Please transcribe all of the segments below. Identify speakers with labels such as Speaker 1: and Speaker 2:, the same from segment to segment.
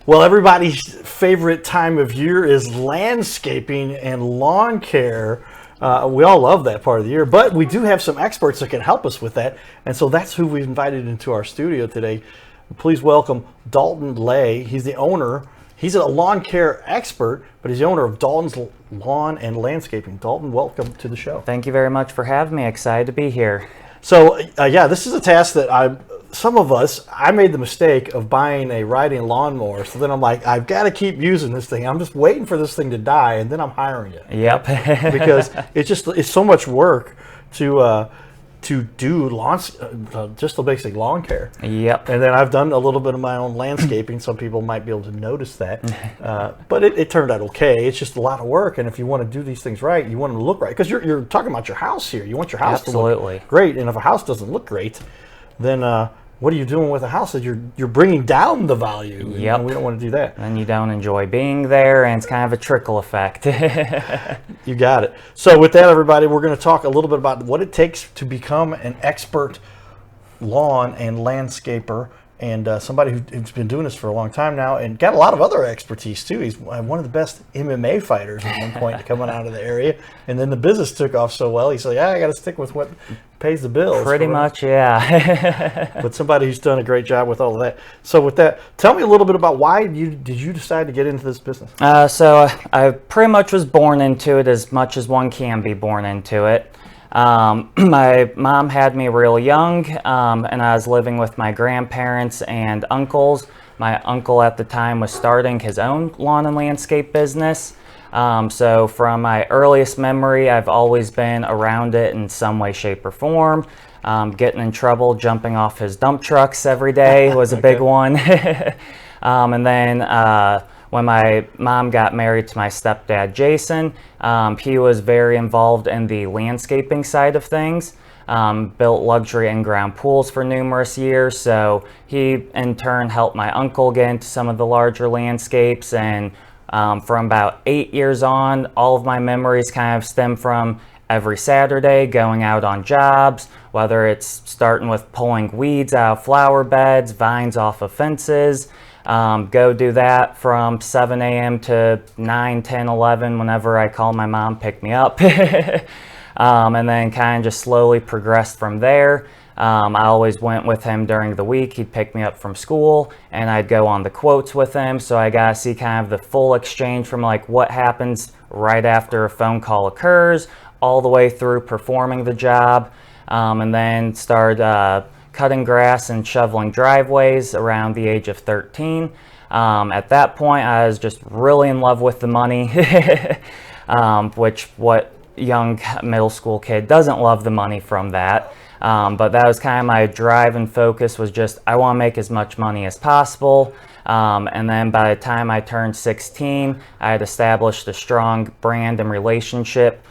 Speaker 1: Well, everybody's favorite time of year is landscaping and lawn care. We all love that part of the year, but we do have some experts that can help us with that. And so that's who we've invited into our studio today. Please welcome Dalton Lay. He's the owner. He's a lawn care expert, but he's the owner of Dalton's Lawn and Landscaping. Dalton, welcome to the show.
Speaker 2: Thank you very much for having me. Excited to be here.
Speaker 1: So, this is a task that I made the mistake of buying a riding lawnmower. So then I'm like, I've got to keep using this thing. I'm just waiting for this thing to die, and then I'm hiring it.
Speaker 2: Yep.
Speaker 1: Because it's so much work to do lawns, just the basic lawn care.
Speaker 2: Yep.
Speaker 1: And then I've done a little bit of my own landscaping. Some people might be able to notice that, but it turned out okay. It's just a lot of work, and if you want to do these things right, you want them to look right. Because you're talking about your house here. You want your house to look great, and if a house doesn't look great, then what are you doing with a house that you're bringing down the value?
Speaker 2: Yep.
Speaker 1: And we don't want to do that.
Speaker 2: And you don't enjoy being there, and it's kind of a trickle effect.
Speaker 1: You got it. So with that, everybody, we're going to talk a little bit about what it takes to become an expert lawn and landscaper, and somebody who's been doing this for a long time now and got a lot of other expertise too. He's one of the best MMA fighters at one point coming out of the area, and then the business took off so well, he said, I got to stick with what pays the bills.
Speaker 2: Pretty much, yeah.
Speaker 1: But somebody who's done a great job with all of that. So with that, tell me a little bit about why did you decide to get into this business?
Speaker 2: So I pretty much was born into it, as much as one can be born into it. My mom had me real young, and I was living with my grandparents and uncles. My uncle at the time was starting his own lawn and landscape business. So from my earliest memory, I've always been around it in some way, shape, or form. Getting in trouble, jumping off his dump trucks every day was a big one. And then when my mom got married to my stepdad, Jason, he was very involved in the landscaping side of things. Built luxury in-ground pools for numerous years, so he in turn helped my uncle get into some of the larger landscapes. And from about 8 years on, all of my memories kind of stem from every Saturday going out on jobs, whether it's starting with pulling weeds out of flower beds, vines off of fences. Go do that from 7 a.m. to 9, 10, 11, whenever I call my mom, pick me up. And then kind of just slowly progressed from there. I always went with him during the week. He'd pick me up from school, and I'd go on the quotes with him. So I got to see kind of the full exchange from like what happens right after a phone call occurs, all the way through performing the job, and then started cutting grass and shoveling driveways around the age of 13. At that point, I was just really in love with the money, which what young middle school kid doesn't love the money from that. But that was kind of my drive and focus, was just I want to make as much money as possible. And then by the time I turned 16, I had established a strong brand and relationship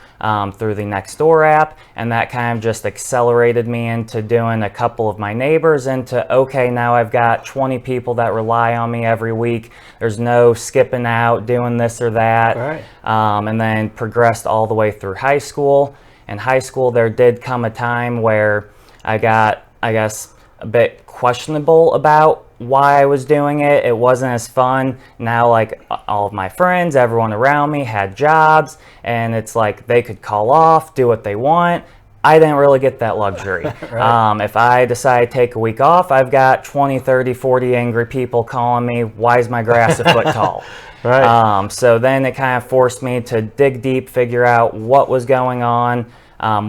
Speaker 2: through the Nextdoor app, and that kind of just accelerated me into doing a couple of my neighbors into, okay, now I've got 20 people that rely on me every week. There's no skipping out, doing this or that.
Speaker 1: Right.
Speaker 2: And then progressed all the way through high school. In high school, there did come a time where I got, I guess, a bit questionable about why I was doing it. It wasn't as fun. Now, like, all of my friends, everyone around me had jobs, and it's like they could call off, do what they want. I didn't really get that luxury.
Speaker 1: Right.
Speaker 2: If I decide to take a week off, I've got 20, 30, 40 angry people calling me, why is my grass a foot tall?
Speaker 1: Right.
Speaker 2: So then it kind of forced me to dig deep, figure out what was going on,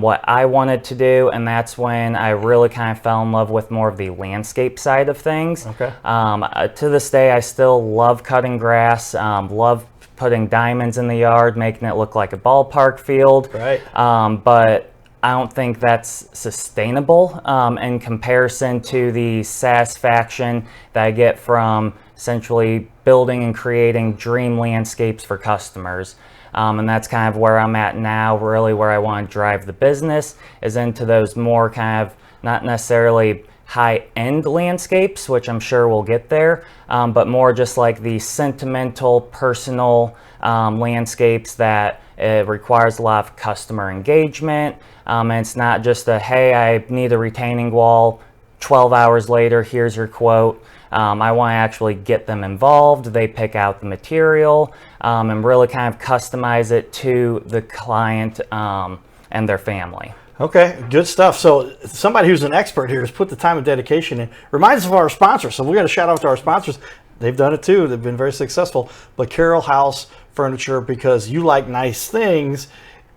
Speaker 2: what I wanted to do, and that's when I really kind of fell in love with more of the landscape side of things.
Speaker 1: Okay.
Speaker 2: To this day, I still love cutting grass, love putting diamonds in the yard, making it look like a ballpark field.
Speaker 1: Right.
Speaker 2: But I don't think that's sustainable in comparison to the satisfaction that I get from essentially building and creating dream landscapes for customers. And that's kind of where I'm at now, really where I want to drive the business, is into those more kind of not necessarily high-end landscapes, which I'm sure we'll get there, but more just like the sentimental, personal landscapes that it requires a lot of customer engagement. And it's not just a, hey, I need a retaining wall, 12 hours later, here's your quote. I want to actually get them involved. They pick out the material and really kind of customize it to the client and their family.
Speaker 1: Okay, good stuff. So somebody who's an expert here has put the time and dedication in. Reminds us of our sponsors. So we're going to shout out to our sponsors. They've done it too. They've been very successful. But Carroll House Furniture, because you like nice things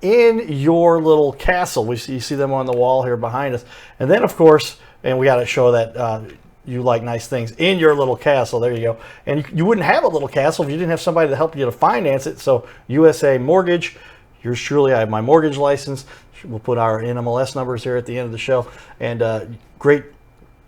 Speaker 1: in your little castle. You see them on the wall here behind us. And then, of course, and we got to show that you like nice things in your little castle. There you go. And you wouldn't have a little castle if you didn't have somebody to help you to finance it. So USA Mortgage, yours truly, I have my mortgage license. We'll put our NMLS numbers here at the end of the show. And great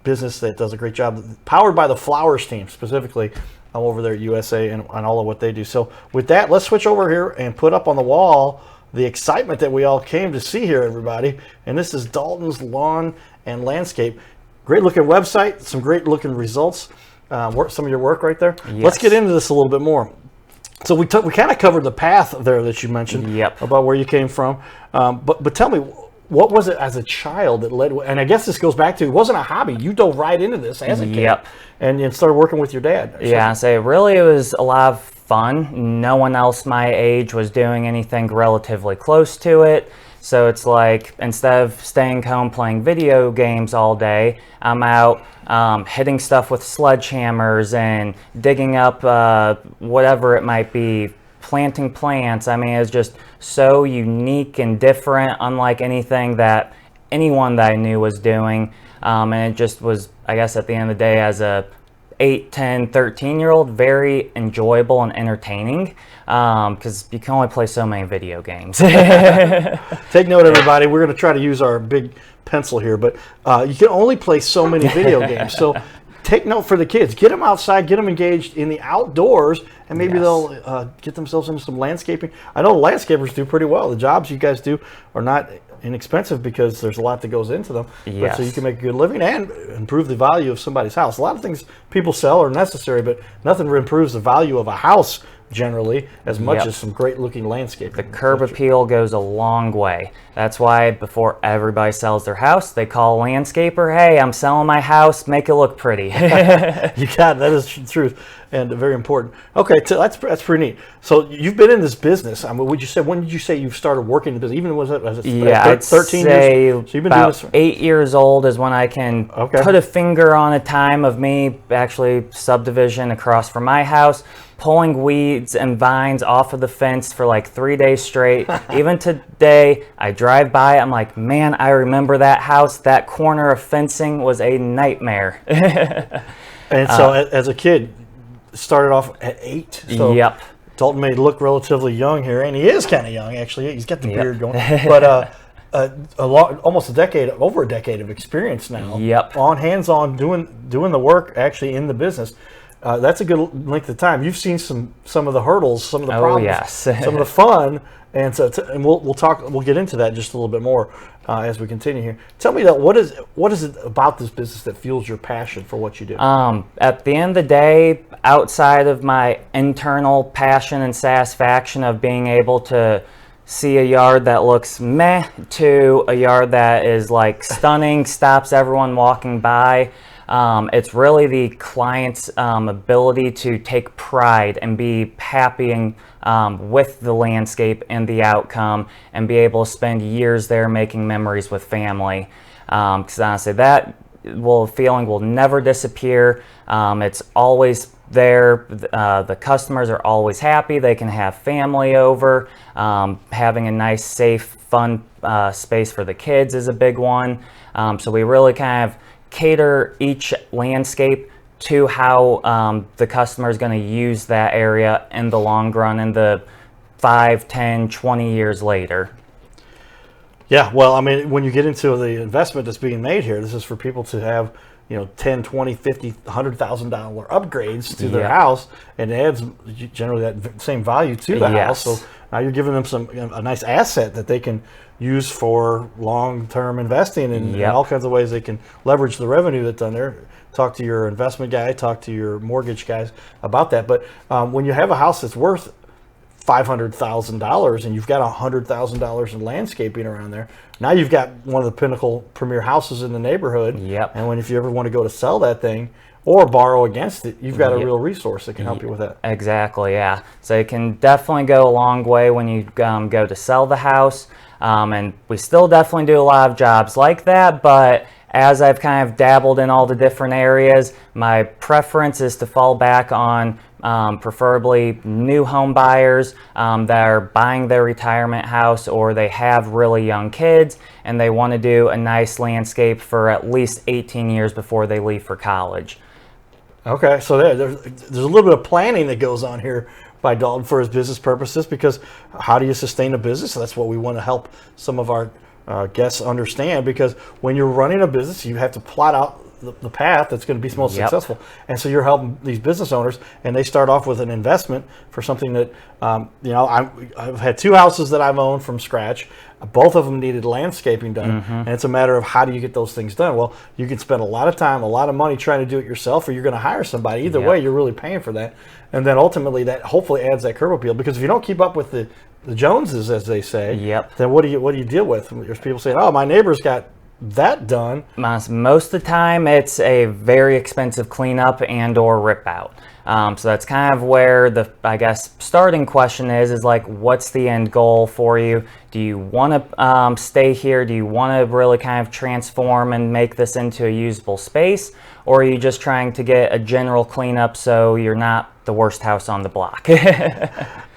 Speaker 1: business that does a great job. Powered by the Flowers team, specifically over there at USA and all of what they do. So with that, let's switch over here and put up on the wall the excitement that we all came to see here, everybody. And this is Dalton's Lawn and Landscape. Great looking website, some great looking results. Some of your work right there.
Speaker 2: Yes.
Speaker 1: Let's get into this a little bit more. So we kind of covered the path there that you mentioned.
Speaker 2: Yep.
Speaker 1: About where you came from. But tell me, what was it as a child that led? And I guess this goes back to, it wasn't a hobby. You dove right into this as a kid.
Speaker 2: Yep.
Speaker 1: And you started working with your dad.
Speaker 2: Yeah, so really it was a lot of fun. No one else my age was doing anything relatively close to it. So it's like, instead of staying home playing video games all day, I'm out hitting stuff with sledgehammers and digging up whatever it might be, planting plants. I mean, it's just so unique and different, unlike anything that anyone that I knew was doing. And it just was, I guess at the end of the day, as a 8, 10, 13-year-old, very enjoyable and entertaining, because you can only play so many video games.
Speaker 1: Take note, everybody. We're going to try to use our big pencil here, but you can only play so many video games. So take note for the kids. Get them outside, get them engaged in the outdoors, and maybe
Speaker 2: Yes.
Speaker 1: they'll get themselves into some landscaping. I know landscapers do pretty well. The jobs you guys do are not inexpensive because there's a lot that goes into them.
Speaker 2: Yes.
Speaker 1: But so you can make a good living and improve the value of somebody's house. A lot of things people sell are necessary, but nothing improves the value of a house generally as much
Speaker 2: Yep.
Speaker 1: as some great looking landscaping.
Speaker 2: The curb appeal goes a long way. That's why before everybody sells their house, they call a landscaper, hey, I'm selling my house, make it look pretty.
Speaker 1: You got it. That is the truth and very important. Okay, so that's pretty neat. So you've been in this business. I mean, when did you say you started working in the business? Even was it
Speaker 2: Yeah, I'd
Speaker 1: 13
Speaker 2: say
Speaker 1: years? So you've been doing
Speaker 2: about
Speaker 1: this
Speaker 2: 8 years old is when I can put a finger on a time of me actually subdivision across from my house, pulling weeds and vines off of the fence for like 3 days straight. Even today, I drive by, I'm like, man, I remember that house. That corner of fencing was a nightmare.
Speaker 1: And so as a kid, started off at 8. So
Speaker 2: Yep.
Speaker 1: Dalton may look relatively young here, and he is kind of young actually. He's got the
Speaker 2: Yep.
Speaker 1: beard going, but almost over a decade of experience now.
Speaker 2: Yep.
Speaker 1: On hands-on doing the work actually in the business. That's a good length of time. You've seen some of the hurdles, some of the problems,
Speaker 2: yes.
Speaker 1: some of the fun, and so and we'll get into that just a little bit more as we continue here. Tell me that what is it about this business that fuels your passion for what you do?
Speaker 2: At the end of the day, outside of my internal passion and satisfaction of being able to see a yard that looks meh to a yard that is like stunning, stops everyone walking by, it's really the client's ability to take pride and be happy and, with the landscape and the outcome, and be able to spend years there making memories with family. Because honestly, that feeling will never disappear. It's always there. The customers are always happy. They can have family over. Having a nice, safe, fun space for the kids is a big one. So we really kind of cater each landscape to how the customer is going to use that area in the long run, in the 5, 10, 20 years later.
Speaker 1: Yeah, well, I mean, when you get into the investment that's being made here, this is for people to have, $10, $20, $50, $100,000 upgrades to their house, and it adds generally that same value to the house. So now you're giving them a nice asset that they can use for long-term investing and all kinds of ways they can leverage the revenue that's done there. Talk to your investment guy, talk to your mortgage guys about that. But when you have a house that's worth $500,000 and you've got $100,000 in landscaping around there. Now you've got one of the pinnacle premier houses in the neighborhood.
Speaker 2: Yep.
Speaker 1: And if you ever want to go to sell that thing or borrow against it, you've got a real resource that can help you with that.
Speaker 2: Exactly, yeah. So it can definitely go a long way when you go to sell the house. And we still definitely do a lot of jobs like that, but as I've kind of dabbled in all the different areas, my preference is to fall back on preferably new home buyers that are buying their retirement house, or they have really young kids and they want to do a nice landscape for at least 18 years before they leave for college.
Speaker 1: Okay, so there's a little bit of planning that goes on here by Dalton for his business purposes, because how do you sustain a business? So that's what we want to help some of our guests understand, because when you're running a business, you have to plot out the path that's going to be most successful. And so you're helping these business owners, and they start off with an investment for something that, I've had 2 houses that I've owned from scratch. Both of them needed landscaping done, and it's a matter of how do you get those things done. Well, you can spend a lot of time, a lot of money trying to do it yourself, or you're going to hire somebody. Either way, you're really paying for that. And then ultimately that hopefully adds that curb appeal, because if you don't keep up with the Joneses, as they say, then what do you deal with? There's people saying, oh, my neighbor's got that done.
Speaker 2: Most of the time it's a very expensive cleanup and or rip out. So that's kind of where the, I guess, starting question is like, what's the end goal for you? Do you want to stay here? Do you want to really kind of transform and make this into a usable space? Or are you just trying to get a general cleanup so you're not the worst house on the block?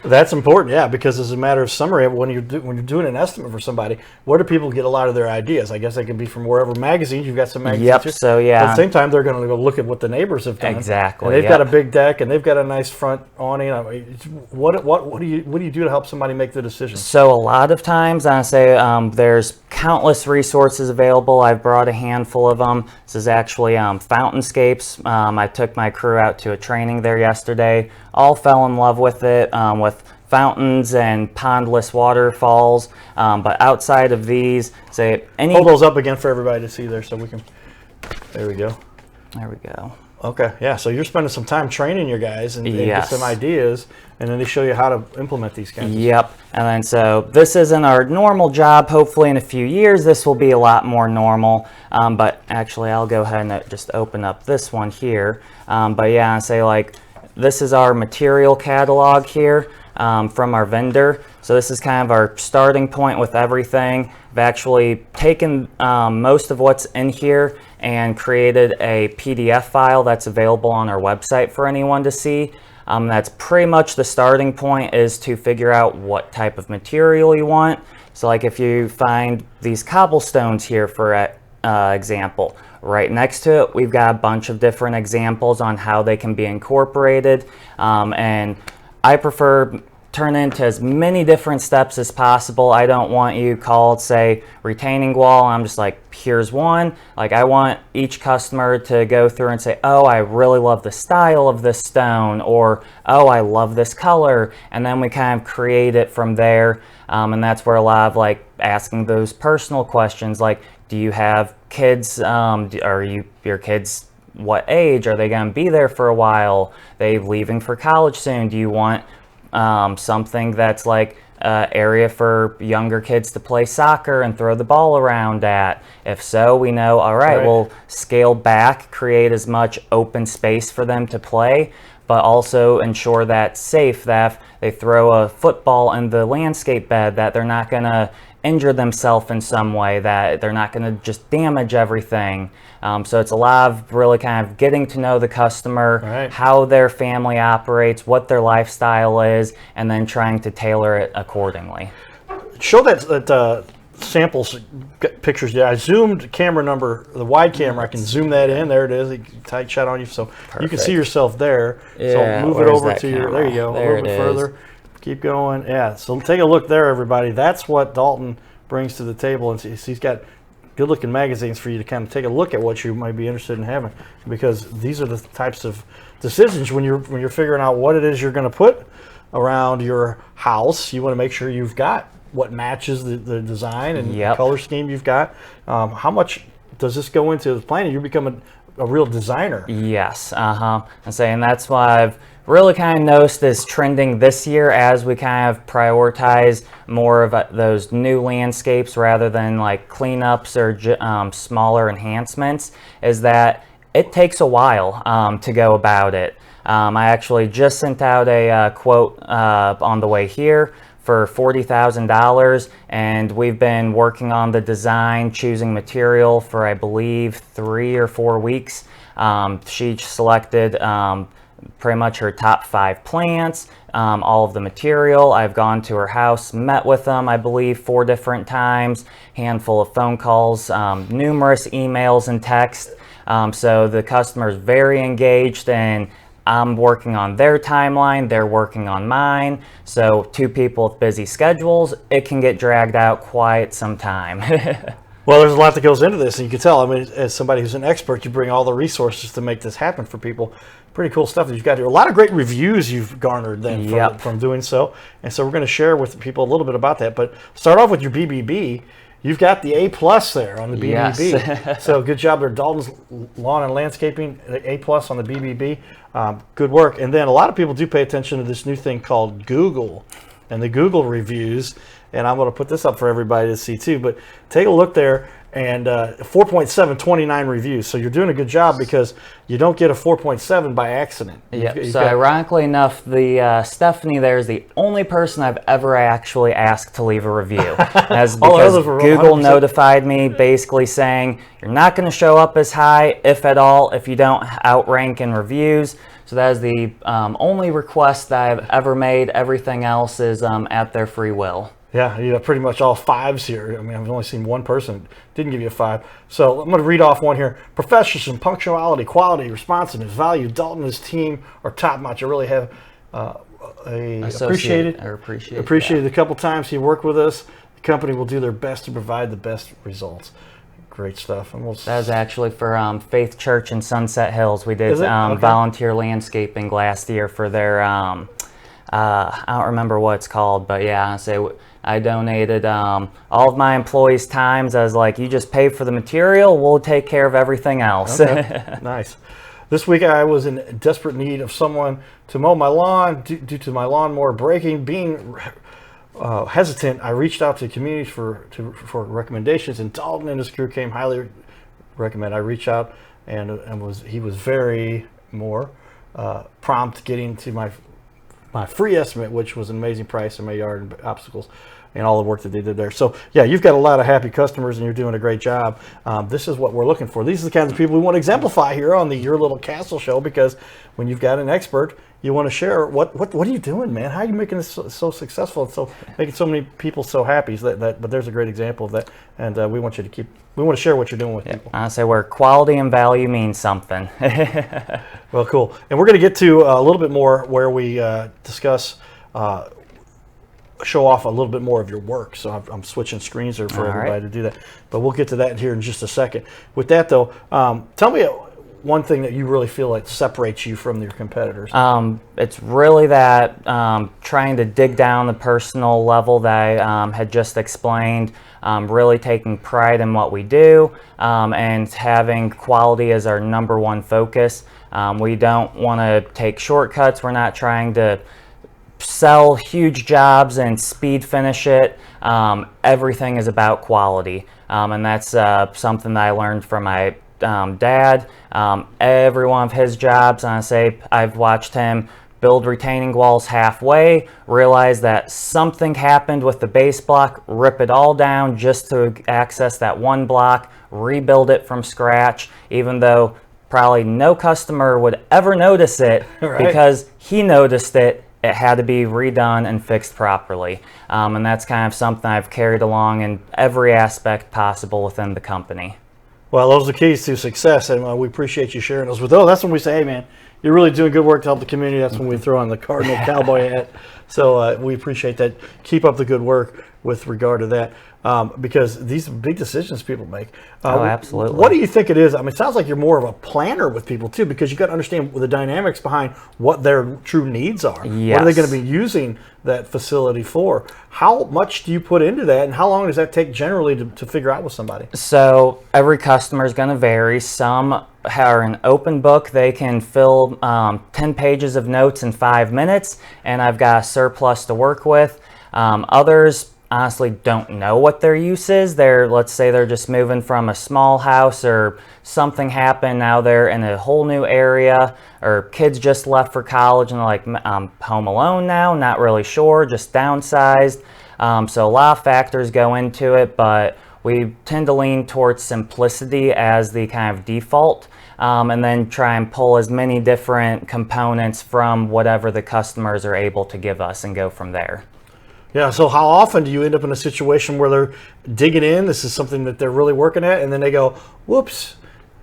Speaker 1: That's important, yeah, because as a matter of summary, when you're doing an estimate for somebody, where do people get a lot of their ideas? I guess they can be from wherever magazines. You've got some magazines.
Speaker 2: Yep.
Speaker 1: Too.
Speaker 2: So yeah.
Speaker 1: At the same time, they're going to go look at what the neighbors have done.
Speaker 2: Exactly.
Speaker 1: And they've got a big deck, and they've got a nice front awning. I mean, what do you do to help somebody make the decision?
Speaker 2: So a lot of times, I say there's countless resources available. I've brought a handful of them. This is actually Fountainscapes. I took my crew out to a training there yesterday. All fell in love with it, with fountains and pondless waterfalls. But outside of these, say any...
Speaker 1: Hold those up again for everybody to see there so we can... There we go.
Speaker 2: There we go.
Speaker 1: Okay, yeah, so you're spending some time training your guys and get some ideas, and then they show you how to implement these kinds of
Speaker 2: Yep, and then so this isn't our normal job. Hopefully in a few years this will be a lot more normal, but actually I'll go ahead and just open up this one here. But yeah, and say like, this is our material catalog here from our vendor. So this is kind of our starting point with everything. I've actually taken most of what's in here and created a PDF file that's available on our website for anyone to see. That's pretty much the starting point, is to figure out what type of material you want. So like if you find these cobblestones here for example, right next to it we've got a bunch of different examples on how they can be incorporated, and I prefer turn into as many different steps as possible. I don't want you called, say, retaining wall, I'm just like, here's one. Like, I want each customer to go through and say, oh, I really love the style of this stone, or oh, I love this color, and then we kind of create it from there. And that's where a lot of like asking those personal questions, like, do you have kids? Are your kids what age? Are they going to be there for a while? They leaving for college soon? Do you want something that's like area for younger kids to play soccer and throw the ball around at? If so, we know, all right, we'll scale back, create as much open space for them to play, but also ensure that safe, that if they throw a football in the landscape bed, that they're not going to injure themselves in some way, that they're not going to just damage everything. So it's a lot of really kind of getting to know the customer, how their family operates, what their lifestyle is, and then trying to tailor it accordingly.
Speaker 1: Show that samples pictures. Yeah, I zoomed camera number, the wide camera. I can zoom that in. There it is. Tight shot on you, so you can see yourself there.
Speaker 2: Yeah,
Speaker 1: so move it over to
Speaker 2: your.
Speaker 1: There you go.
Speaker 2: There
Speaker 1: a little bit further. Keep going. Yeah. So take a look there, everybody. That's what Dalton brings to the table, and he's got good-looking magazines for you to kind of take a look at what you might be interested in having, because these are the types of decisions when you're figuring out what it is you're going to put around your house. You want to make sure you've got what matches the design and the color scheme you've got. How much does this go into the planning? You're becoming a real designer.
Speaker 2: Yes, and that's why I've really kind of noticed is trending this year as we kind of prioritize more of those new landscapes rather than like cleanups or smaller enhancements, is that it takes a while to go about it. I actually just sent out a quote on the way here for $40,000, and we've been working on the design, choosing material for I believe 3 or 4 weeks. She selected pretty much her top 5 plants, all of the material. I've gone to her house, met with them, I believe 4 different times, handful of phone calls, numerous emails and texts. So the customer's very engaged, and I'm working on their timeline, they're working on mine. So 2 people with busy schedules, it can get dragged out quite some time.
Speaker 1: Well, there's a lot that goes into this, and you can tell, I mean, as somebody who's an expert, you bring all the resources to make this happen for people. Pretty cool stuff that you've got here. A lot of great reviews you've garnered then from doing so. And so we're going to share with people a little bit about that. But start off with your BBB. You've got the A+ there on the BBB. Yes. So good job there, Dalton's Lawn and Landscaping, A+ on the BBB. Good work. And then a lot of people do pay attention to this new thing called Google and the Google reviews. And I'm going to put this up for everybody to see too. But take a look there, and 4.7, 29 reviews. So you're doing a good job, because you don't get a 4.7 by accident.
Speaker 2: Yep. So ironically enough, the Stephanie there is the only person I've ever actually asked to leave a review. That's because Google notified me basically saying you're not going to show up as high, if at all, if you don't outrank in reviews. So that is the only request that I've ever made. Everything else is at their free will.
Speaker 1: Yeah, you have pretty much all 5s here. I mean, I've only seen one person didn't give you a 5. So I'm going to read off one here. Professionalism, punctuality, quality, responsiveness, value. Dalton and his team are top-notch. I really have appreciated a couple times he worked with us. The company will do their best to provide the best results. Great stuff. And
Speaker 2: that was actually for Faith Church in Sunset Hills. We did volunteer landscaping last year for their, I don't remember what it's called, but yeah, I donated all of my employees' times. I was like, you just pay for the material, we'll take care of everything else.
Speaker 1: Okay. Nice. This week I was in desperate need of someone to mow my lawn due to my lawnmower breaking. Being hesitant, I reached out to communities for recommendations, and Dalton and his crew came highly recommend. I reached out, and he was very more prompt getting to my free estimate, which was an amazing price in my yard and obstacles and all the work that they did there. So yeah, you've got a lot of happy customers, and you're doing a great job. This is what we're looking for. These are the kinds of people we want to exemplify here on the Your Little Castle show, because when you've got an expert, you want to share what are you doing, man? How are you making this so successful and so making so many people so happy? So but there's a great example of that, and we want to share what you're doing with people.
Speaker 2: I say where quality and value means something.
Speaker 1: Well, cool. And we're going to get to a little bit more where we discuss, show off a little bit more of your work. So I'm switching screens there for everybody to do that. But we'll get to that here in just a second. With that, though, tell me one thing that you really feel like separates you from your competitors.
Speaker 2: It's really that trying to dig down the personal level that I had just explained, really taking pride in what we do, and having quality as our #1 focus. We don't want to take shortcuts. We're not trying to sell huge jobs and speed finish it. Everything is about quality, and that's something that I learned from my dad. Every one of his jobs, and I say I've watched him build retaining walls halfway, realize that something happened with the base block, rip it all down just to access that one block, rebuild it from scratch, even though probably no customer would ever notice it. Right. Because he noticed it. It had to be redone and fixed properly. And that's kind of something I've carried along in every aspect possible within the company.
Speaker 1: Well, those are the keys to success, and we appreciate you sharing those with us. That's when we say, hey, man, you're really doing good work to help the community. That's when we throw on the Cardinal Cowboy hat. So we appreciate that. Keep up the good work with regard to that, because these are big decisions people make.
Speaker 2: Absolutely.
Speaker 1: What do you think it is? I mean, it sounds like you're more of a planner with people, too, because you got to understand the dynamics behind what their true needs are.
Speaker 2: Yes.
Speaker 1: What are they going to be using that facility for? How much do you put into that, and how long does that take generally to figure out with somebody?
Speaker 2: So every customer is going to vary. Some are an open book. They can fill 10 pages of notes in 5 minutes, and I've got a surplus to work with. Others honestly don't know what their use is. Let's say they're just moving from a small house, or something happened, now they're in a whole new area, or kids just left for college and they're like, I'm home alone now, not really sure, just downsized. So a lot of factors go into it, but we tend to lean towards simplicity as the kind of default, and then try and pull as many different components from whatever the customers are able to give us and go from there.
Speaker 1: Yeah, so how often do you end up in a situation where they're digging in, this is something that they're really working at, and then they go, whoops,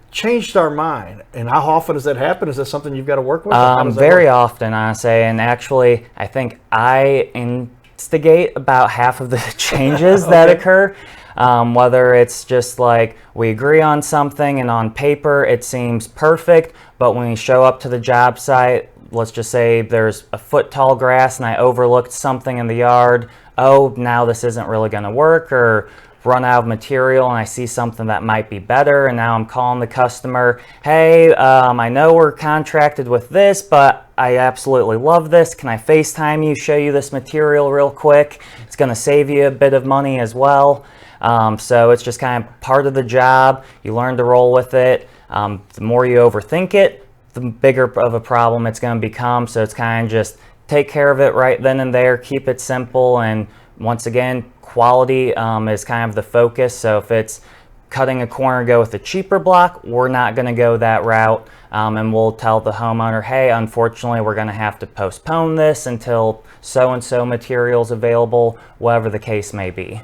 Speaker 1: changed our mind? And how often does that happen? Is that something you've got to work with?
Speaker 2: Very often, honestly, and actually, I think I instigate about half of the changes that occur. Whether it's just like we agree on something and on paper it seems perfect, but when we show up to the job site, let's just say there's a foot tall grass and I overlooked something in the yard. Oh, now this isn't really going to work, or run out of material and I see something that might be better, and now I'm calling the customer, hey, I know we're contracted with this, but I absolutely love this. Can I FaceTime you, show you this material real quick? It's going to save you a bit of money as well. So it's just kind of part of the job. You learn to roll with it. The more you overthink it, the bigger of a problem it's going to become. So it's kind of just take care of it right then and there, keep it simple, and once again, quality is kind of the focus. So if it's cutting a corner, go with a cheaper block, we're not going to go that route, and we'll tell the homeowner, hey, unfortunately we're going to have to postpone this until so-and-so materials available, whatever the case may be.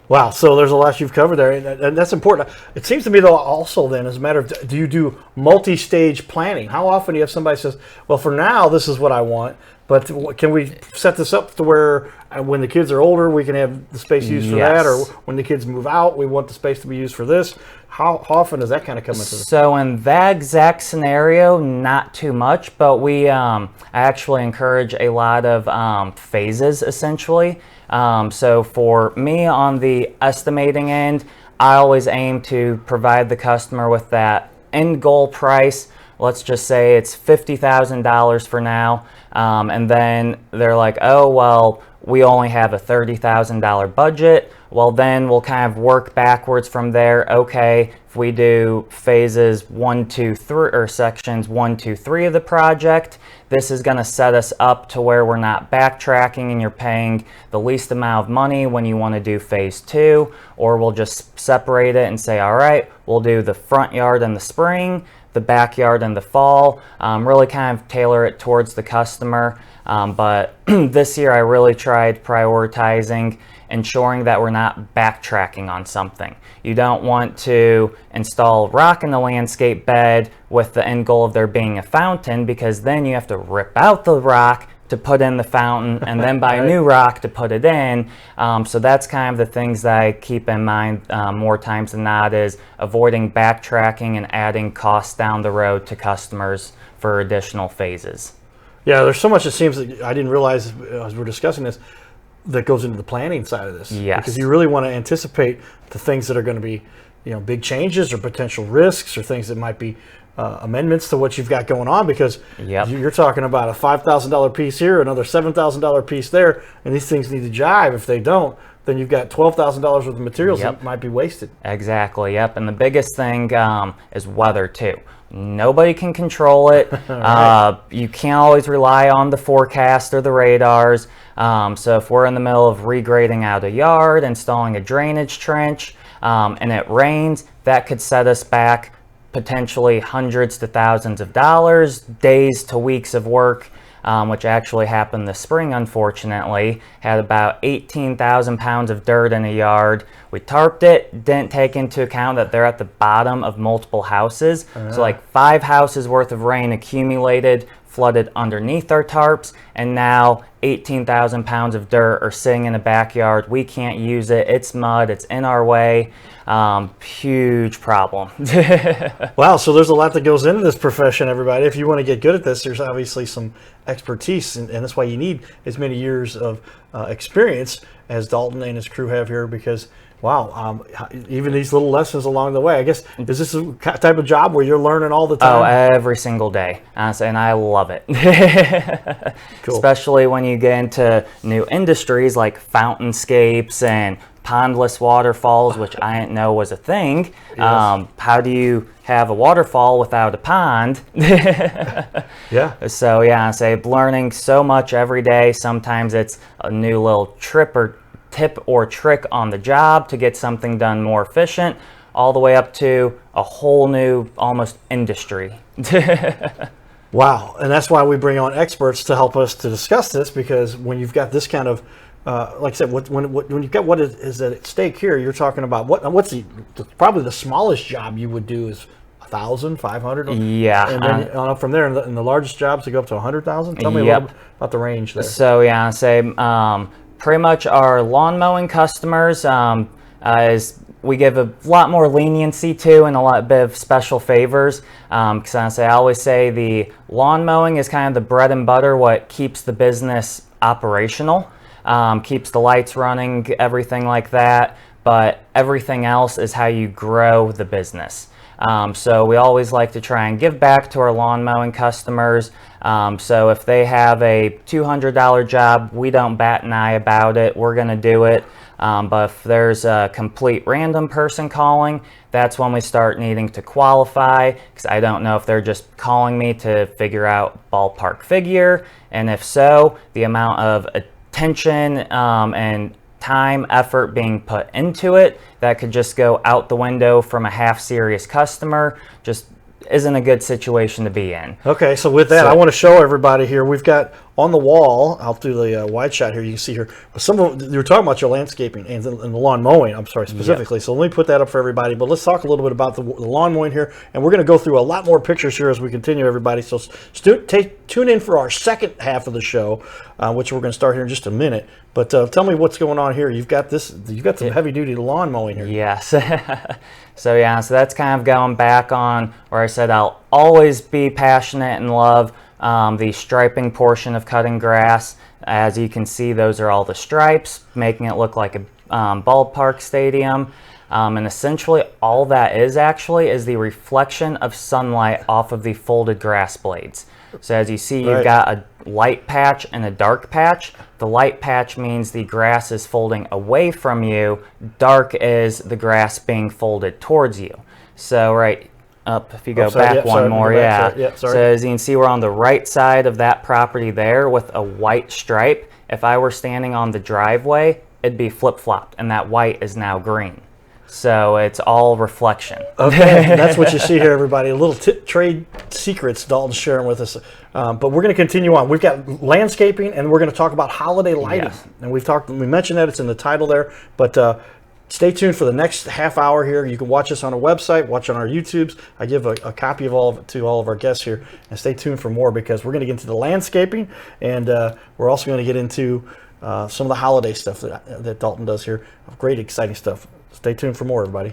Speaker 1: Wow, so there's a lot you've covered there, and that's important. It seems to me, though, also then, as a matter of, do you do multi-stage planning? How often do you have somebody says, well, for now, this is what I want, but can we set this up to where when the kids are older, we can have the space used for that, or when the kids move out, we want the space to be used for this? How often does that kind of come into this?
Speaker 2: So in that exact scenario, not too much, but I actually encourage a lot of phases, essentially. So for me, on the estimating end, I always aim to provide the customer with that end goal price. Let's just say it's $50,000 for now, and then they're like, oh, well, we only have a $30,000 budget. Well, then we'll kind of work backwards from there. Okay, if we do phases 1, 2, 3, or sections 1, 2, 3 of the project, this is going to set us up to where we're not backtracking and you're paying the least amount of money when you want to do phase 2, or we'll just separate it and say, all right, we'll do the front yard in the spring, the backyard in the fall, really kind of tailor it towards the customer. But this year I really tried prioritizing ensuring that we're not backtracking on something. You don't want to install rock in the landscape bed with the end goal of there being a fountain, because then you have to rip out the rock to put in the fountain and then buy new rock to put it in. So that's kind of the things that I keep in mind more times than not, is avoiding backtracking and adding costs down the road to customers for additional phases.
Speaker 1: Yeah, there's so much, it seems, that I didn't realize as we're discussing this, that goes into the planning side of this.
Speaker 2: Yes.
Speaker 1: Because you really want to anticipate the things that are going to be, big changes or potential risks, or things that might be amendments to what you've got going on, because you're talking about a $5,000 piece here, another $7,000 piece there, and these things need to jive. If they don't, then you've got $12,000 worth of materials that might be wasted.
Speaker 2: Exactly, yep. And the biggest thing is weather too. Nobody can control it. Right. You can't always rely on the forecast or the radars. So if we're in the middle of regrading out a yard, installing a drainage trench, and it rains, that could set us back potentially hundreds to thousands of dollars, days to weeks of work, which actually happened this spring, unfortunately. Had about 18,000 pounds of dirt in a yard. We tarped it, didn't take into account that they're at the bottom of multiple houses. So like 5 houses worth of rain accumulated, flooded underneath our tarps, and now 18,000 pounds of dirt are sitting in the backyard. We can't use it. It's mud. It's in our way. Huge problem.
Speaker 1: Wow, so there's a lot that goes into this profession, everybody. If you want to get good at this, there's obviously some expertise, and that's why you need as many years of experience as Dalton and his crew have here, because Wow. Even these little lessons along the way. I guess, is this a type of job where you're learning all the
Speaker 2: Oh,
Speaker 1: time?
Speaker 2: every single day, honestly, and I love it.
Speaker 1: Cool.
Speaker 2: Especially when you get into new industries like fountainscapes and pondless waterfalls, which I didn't know was a thing. How do you have a waterfall without a pond?
Speaker 1: Yeah.
Speaker 2: So yeah, I say learning so much every day. Sometimes it's a new little tip or trick on the job to get something done more efficient, all the way up to a whole new almost industry.
Speaker 1: Wow. And that's why we bring on experts to help us to discuss this, because when you've got this kind of, like I said, when you've got what is at stake here, you're talking about what's probably the smallest job you would do is 1,000, 500.
Speaker 2: Yeah.
Speaker 1: And then on up from there, and the largest jobs to go up to 100,000. Tell me a little bit about the range there.
Speaker 2: So yeah, I say pretty much our lawn mowing customers is we give a lot more leniency to and a lot bit of special favors. Because I always say the lawn mowing is kind of the bread and butter, what keeps the business operational, keeps the lights running, everything like that. But everything else is how you grow the business. So we always like to try and give back to our lawn mowing customers. So if they have a $200 job, we don't bat an eye about it. We're going to do it. But if there's a complete random person calling, that's when we start needing to qualify, because I don't know if they're just calling me to figure out ballpark figure. And if so, the amount of attention and time, effort being put into it, that could just go out the window from a half serious customer. Just isn't a good situation to be in.
Speaker 1: Okay, so with that, I want to show everybody here. We've got on the wall, I'll do the wide shot here, you can see here, but some of you were talking about your landscaping and the lawn mowing, I'm sorry, specifically. Yep. So let me put that up for everybody, but let's talk a little bit about the lawn mowing here, and we're going to go through a lot more pictures here as we continue, everybody. So tune in for our second half of the show, which we're going to start here in just a minute. But tell me what's going on here. You've got some heavy-duty lawn mowing here.
Speaker 2: Yes. So yeah, so that's kind of going back on where I said I'll always be passionate and love the striping portion of cutting grass. As you can see, those are all the stripes, making it look like a ballpark stadium. And essentially all that is actually is the reflection of sunlight off of the folded grass blades. So as you see, you've got a light patch and a dark patch. The light patch means the grass is folding away from you. Dark is the grass being folded towards you. So right up, if you go back one more, So as you can see, we're on the right side of that property there with a white stripe. If I were standing on the driveway, it'd be flip-flopped, and that white is now green. So it's all reflection.
Speaker 1: Okay, that's what you see here, everybody. A little trade secrets Dalton's sharing with us. But we're going to continue on. We've got landscaping, and we're going to talk about holiday lighting. Yes. And we mentioned that, it's in the title there. But stay tuned for the next half hour here. You can watch us on our website, watch on our YouTubes. I give a copy of all of our guests here. And stay tuned for more, because we're going to get into the landscaping, and we're also going to get into some of the holiday stuff that Dalton does here. Great, exciting stuff. Stay tuned for more, everybody.